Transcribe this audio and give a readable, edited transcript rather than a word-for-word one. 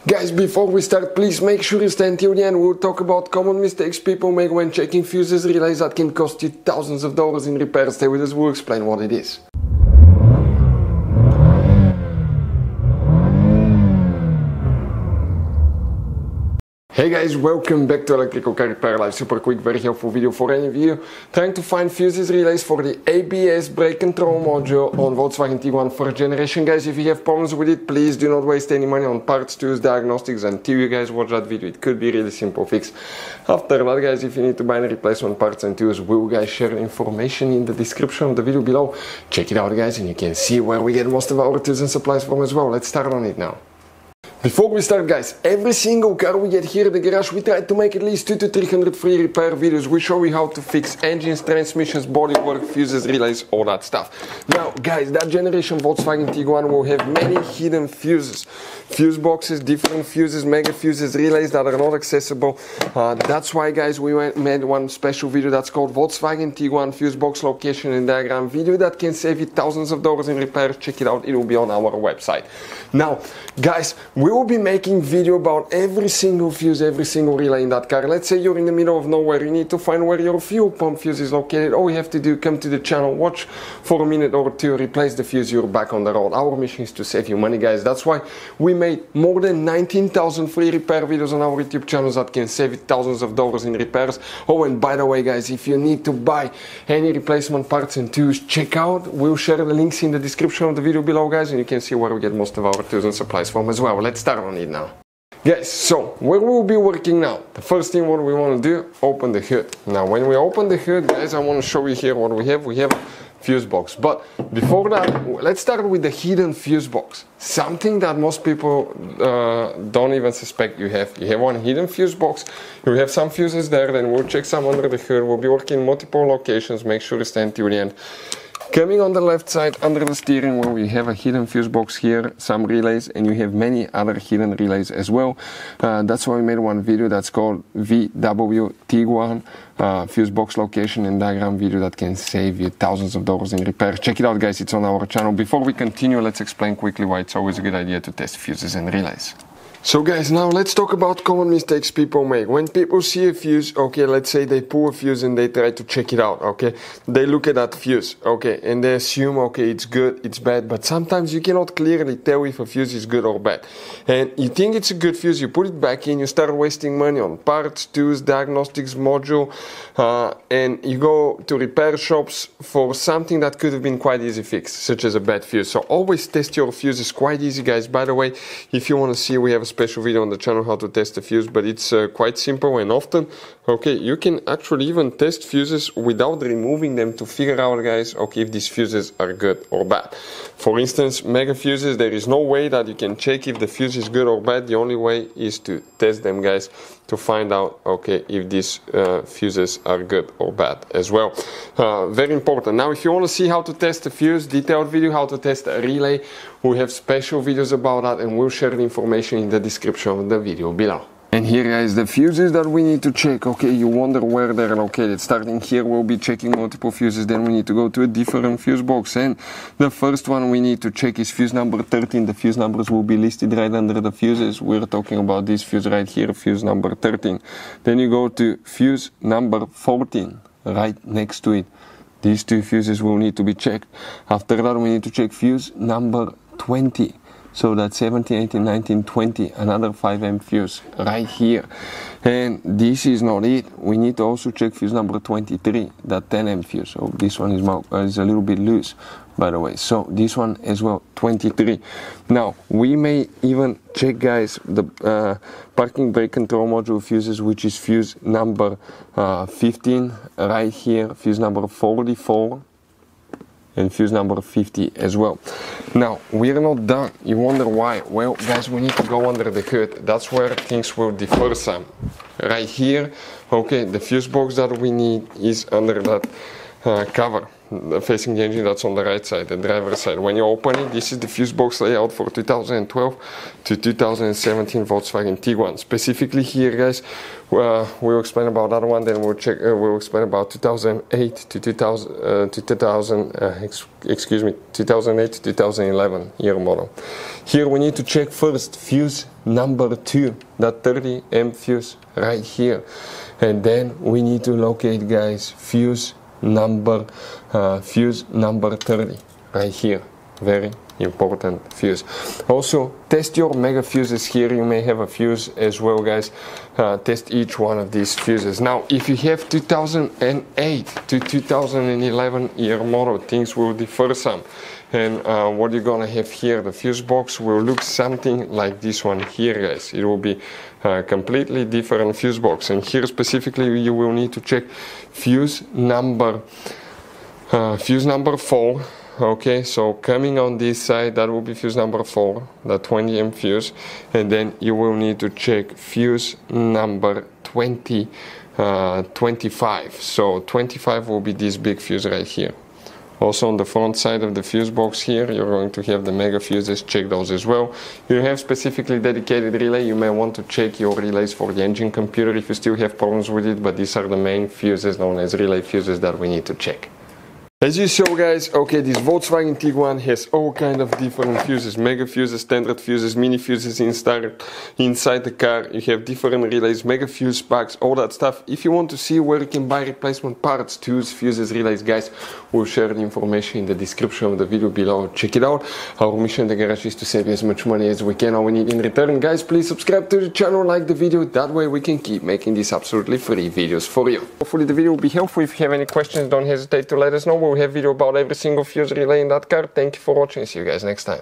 Guys, before we start, please make sure you stay until the end. We'll talk about common mistakes people make when checking fuses, relays that can cost you thousands of dollars in repairs. Stay with us, we'll explain what it is. Hey guys, welcome back to Electrical Car Repair Live. Super quick, very helpful video for any of you trying to find fuses relays for the ABS brake control module on Volkswagen Tiguan 4th generation. Guys, if you have problems with it, please do not waste any money on parts, tools, diagnostics until you guys watch that video. It could be really simple fix. After that, guys, if you need to buy any replacement parts and tools, we will guys share information in the description of the video below. Check it out, guys, and you can see where we get most of our tools and supplies from as well. Let's start on it now. Before we start, guys, every single car we get here at the garage, we try to make at least 200 to 300 free repair videos. We show you how to fix engines, transmissions, bodywork, fuses, relays, all that stuff. Now, guys, that generation Volkswagen Tiguan will have many hidden fuses. Fuse boxes, different fuses, mega fuses, relays that are not accessible. That's why, guys, we made one special video that's called Volkswagen Tiguan Fuse Box Location and Diagram video that can save you thousands of dollars in repairs. Check it out, it will be on our website. Now, guys, we will be making video about every single fuse, every single relay in that car. Let's say you're in the middle of nowhere, you need to find where your fuel pump fuse is located. All you have to do, come to the channel, watch for a minute or two, replace the fuse, you're back on the road. Our mission is to save you money, guys. That's why we made more than 19,000 free repair videos on our YouTube channels that can save you thousands of dollars in repairs. Oh, and by the way, guys, if you need to buy any replacement parts and tools, check out, we'll share the links in the description of the video below, guys, and you can see where we get most of our tools and supplies from as well. Let's start on it now. Guys, so where we'll be working now, the first thing what we want to do, open the hood. Now when we open the hood, guys, I want to show you here what we have. We have a fuse box, but before that, let's start with the hidden fuse box. Something that most people don't even suspect you have. You have one hidden fuse box, you have some fuses there, then we'll check some under the hood. We'll be working in multiple locations, make sure you stay until the end. Coming on the left side under the steering wheel, we have a hidden fuse box here, some relays, and you have many other hidden relays as well. That's why we made one video that's called VW Tiguan fuse box location and diagram video that can save you thousands of dollars in repair. Check it out, guys, it's on our channel. Before we continue, let's explain quickly why it's always a good idea to test fuses and relays. So guys, now let's talk about common mistakes people make. When people see a fuse, okay, let's say they pull a fuse and they try to check it out, okay, they look at that fuse, okay, and they assume, okay, it's good, it's bad, but sometimes you cannot clearly tell if a fuse is good or bad. And you think it's a good fuse, you put it back in, you start wasting money on parts, tools, diagnostics, module, and you go to repair shops for something that could have been quite easy fix, such as a bad fuse. So always test your fuses, quite easy, guys. By the way, if you want to see, we have a special video on the channel how to test a fuse, but it's quite simple and often, okay, you can actually even test fuses without removing them to figure out, guys, okay, if these fuses are good or bad. For instance, mega fuses, there is no way that you can check if the fuse is good or bad. The only way is to test them, guys, to find out, okay, if these fuses are good or bad as well. Very important. Now, if you want to see how to test a fuse, detailed video how to test a relay, we have special videos about that, and we'll share the information in the description of the video below. And here, guys, the fuses that we need to check. Okay, you wonder where they're located. Starting here, we'll be checking multiple fuses. Then we need to go to a different fuse box. And the first one we need to check is fuse number 13. The fuse numbers will be listed right under the fuses. We're talking about this fuse right here, fuse number 13. Then you go to fuse number 14, right next to it. These two fuses will need to be checked. After that, we need to check fuse number 20. So that's 17, 18, 19, 20, another 5M fuse right here. And this is not it. We need to also check fuse number 23, that 10M fuse. So this one is a little bit loose, by the way. So this one as well, 23. Now, we may even check, guys, the parking brake control module fuses, which is fuse number 15 right here, fuse number 44. And fuse number 50 as well. Now, we're not done. You wonder why? Well, guys, we need to go under the hood. That's where things will differ some. Right here, okay, the fuse box that we need is under that cover. facing the engine, that's on the right side, the driver's side. When you open it, this is the fuse box layout for 2012 to 2017 Volkswagen Tiguan. Specifically here, guys, we'll explain about that one, then we'll explain about 2008 to 2008 to 2011 year model. Here we need to check first fuse number 2, that 30 amp fuse right here, and then we need to locate, guys, fuse number 30 right here. Very important fuse. Also test your mega fuses here. You may have a fuse as well, guys. Test each one of these fuses. Now if you have 2008 to 2011 year model, things will differ some, and what you're gonna have here, the fuse box will look something like this one here, guys. It will be completely different fuse box, and here specifically you will need to check fuse number 4. Okay, so coming on this side, that will be fuse number 4, the 20 amp fuse, and then you will need to check fuse number 25. So 25 will be this big fuse right here. Also on the front side of the fuse box here, you're going to have the mega fuses. Check those as well. You have specifically dedicated relay. You may want to check your relays for the engine computer if you still have problems with it, but these are the main fuses known as relay fuses that we need to check. As you saw, guys, okay, this Volkswagen Tiguan has all kind of different fuses, mega fuses, standard fuses, mini fuses inside the car. You have different relays, mega fuse packs, all that stuff. If you want to see where you can buy replacement parts, tools, fuses, relays, guys, we'll share the information in the description of the video below. Check it out. Our mission in the garage is to save you as much money as we can. All we need in return, guys, please subscribe to the channel, like the video. That way we can keep making these absolutely free videos for you. Hopefully the video will be helpful. If you have any questions, don't hesitate to let us know. We'll have video about every single fuse relay in that car. Thank you for watching. See you guys next time.